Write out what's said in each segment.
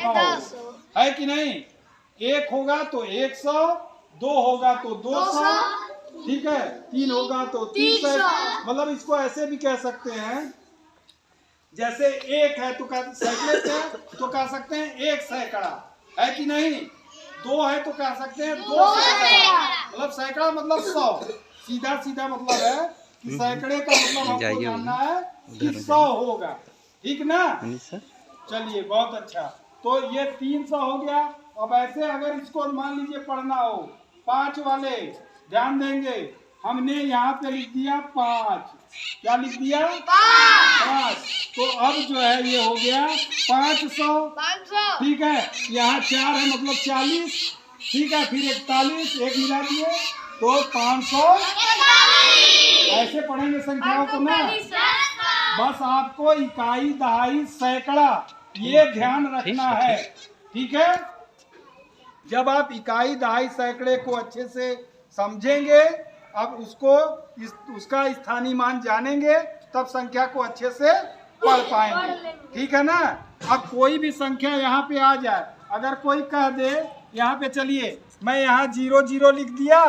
है कि नहीं। 1 होगा तो 100, 2 होगा तो 200, ठीक है, 3 होगा तो 300। मतलब इसको ऐसे भी कह सकते हैं, जैसे 1 है तो सैकड़े पे तो कह सकते हैं 1 सैकड़ा, है कि नहीं। 2 है तो कह सकते हैं 2 सैकड़ा, मतलब सैकड़ा मतलब 100। सीधा सीधा मतलब है कि सैकड़े का मतलब हमको जानना है कि 100 होगा, ठीक ना। चलिए बहुत अच्छा, तो ये 300 हो गया। अब ऐसे अगर इसको मान लीजिए पढ़ना हो 5 वाले, ध्यान देंगे, हमने यहाँ पे लिख दिया 5, क्या लिख दिया 5। तो अब जो है ये हो गया 500, ठीक है। यहाँ 4 है मतलब 40, ठीक है, फिर 41, एक मिला दिए तो 500। ऐसे पढ़ेंगे संख्याओं को ना। बस आपको इकाई, दहाई, सैकड़ा ये ध्यान रखना है, ठीक है। जब आप इकाई, दहाई, सैकड़े को अच्छे से समझेंगे, अब उसका स्थानीय मान जानेंगे, तब संख्या को अच्छे से पढ़ पाएंगे, ठीक है ना। अब कोई भी संख्या यहाँ पे आ जाए, अगर कोई कह दे यहाँ पे, चलिए मैं यहाँ 0 0 लिख दिया,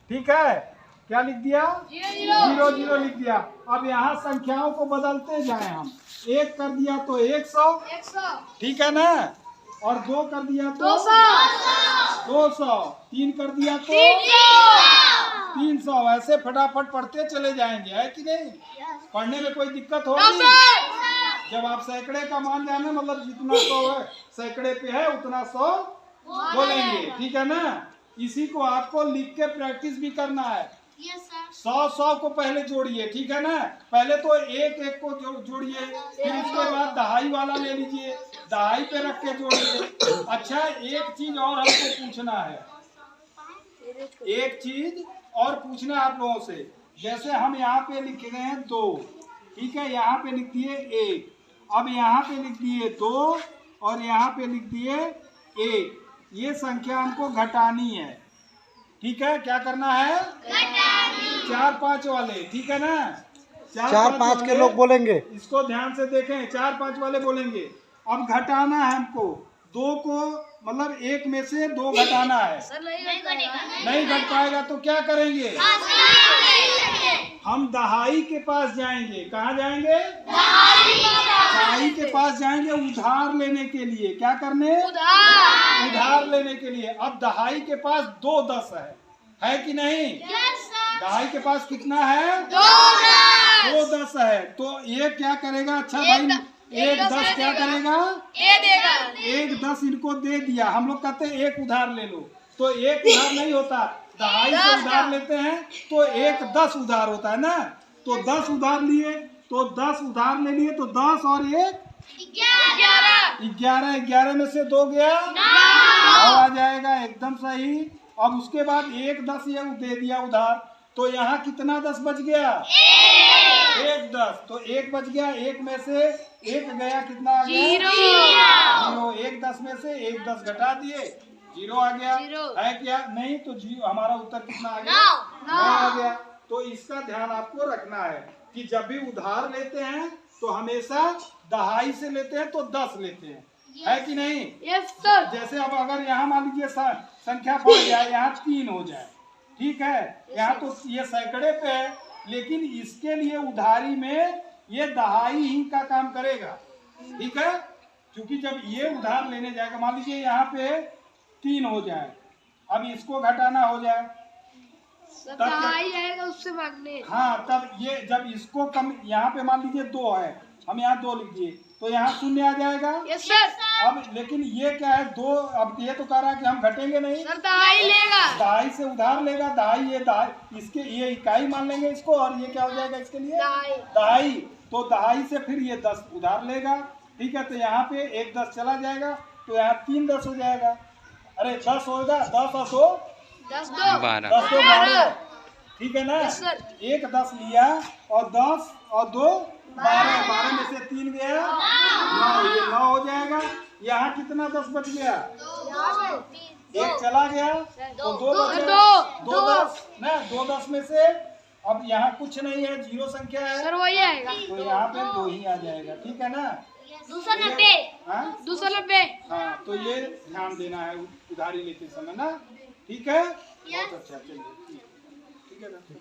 ठीक है, क्या लिख दिया 0 0 लिख दिया। अब यहाँ संख्याओं को बदलते जाए हम, 1 कर दिया तो 100, ठीक है ना, और 2 कर दिया तो 200, 3 कर दिया तो 300। ऐसे फटाफट पढ़ते चले जाएंगे, है कि नहीं। पढ़ने में कोई दिक्कत होगी। जब आप सैकड़े का मान जाने, मतलब जितना 100 है सैकड़े पे है उतना 100 बोलेंगे, ठीक है ना। इसी को आपको लिख के प्रैक्टिस भी करना है। 100 को पहले जोड़िए, ठीक है ना। पहले तो 1 1 को जोड़िए, फिर उसके बाद दहाई वाला ले लीजिए, दहाई पे रख के जोड़िए। अच्छा, एक चीज और हमको पूछना है, एक चीज और पूछना आप लोगों से। जैसे हम यहाँ पे लिख रहे हैं 2, ठीक है, यहाँ पे लिख दिए 1, अब यहाँ पे लिख दिए 2 और यहाँ पे लिख दिए 1। ये संख्या हमको घटानी है, ठीक है। क्या करना है, 4 5 वाले, ठीक है ना। 4 5 के लोग बोलेंगे, इसको ध्यान से देखें, 4 5 वाले बोलेंगे। अब घटाना है हमको 2 को, मतलब 1 में से 2 घटाना है। नहीं घट पाएगा तो क्या करेंगे, हम दहाई के पास जाएंगे। कहाँ जाएंगे, दहाई के पास जाएंगे उधार लेने के लिए। क्या करने, उधार लेने के लिए। अब दहाई के पास 2 10 है कि नहीं। दहाई के पास कितना है, 2 10 है। तो ये क्या करेगा, अच्छा भाई 1 10 क्या करेगा, 1 10 इनको दे दिया। हम लोग कहते हैं 1 उधार ले लो, तो 1 उधार नहीं होता, दहाई से उधार लेते हैं तो 1 10 उधार होता है ना। तो 10 उधार लिए तो 10 उधार ले लिए, तो 10 और 1 11, 11 में से 2 गया 9 आ जाएगा, एकदम सही। अब उसके बाद 1 10 ये दे दिया उधार, तो यहाँ कितना 10 बच गया, 1 10, तो 1 बच गया। 1 में से 1 गया, कितना आ गया 0। 1 10 में से 1 10 घटा दिए, 0 आ गया, है क्या नहीं। तो 0 हमारा उत्तर कितना आ गया, 9 आ गया। तो इसका ध्यान आपको रखना है कि जब भी उधार लेते हैं तो हमेशा दहाई से लेते हैं तो 10 लेते हैं, है कि नहीं। जैसे अब अगर यहाँ मान लीजिए संख्या बढ़ जाए, यहाँ 3 हो जाए, ठीक है, यहाँ तो ये सैकड़े पे है, लेकिन इसके लिए उधारी में ये दहाई ही का काम करेगा, ठीक है। क्योंकि जब ये उधार लेने जाएगा, मान लीजिए यहाँ पे 3 हो जाए, अब इसको घटाना हो जाए, तब आएगा उससे मांगने। हाँ, तब ये जब इसको कम, यहाँ पे मान लीजिए 2 है, हम यहाँ 2 लिख दिए, तो यहाँ 0 आ जाएगा। Yes sir. अब लेकिन ये क्या है 2, अब ये तो कह रहा है कि हम घटेंगे नहीं सर, दहाई लेगा, दहाई से उधार लेगा, दहाई ये दहाई इसके ये इकाई मान लेंगे इसको, और ये क्या हो जाएगा इसके लिए दहाई। तो दहाई से फिर ये 10 उधार लेगा, ठीक है। तो यहाँ पे 1 10 चला जाएगा, तो यहाँ 3 10 हो जाएगा। अरे 10 होगा, 10 और 2 10 2 12, ठीक है ना। 1 10 लिया और 10 और 2 12, 12 में से 3 गया 9, ये 9 हो जाएगा। यहाँ कितना 10 बच गया, 1 चला गया तो 2 10 ना, 2 10 में से अब यहाँ कुछ नहीं है, 0 संख्या है सर, वही आएगा, तो यहाँ पे 2 ही आ जाएगा, ठीक है ना। 290, हाँ 290, हाँ तो ये ध्यान देना है उधारी लेते समय ना। ठीक है, बहुत अच्छा, चलिए ठीक है ना।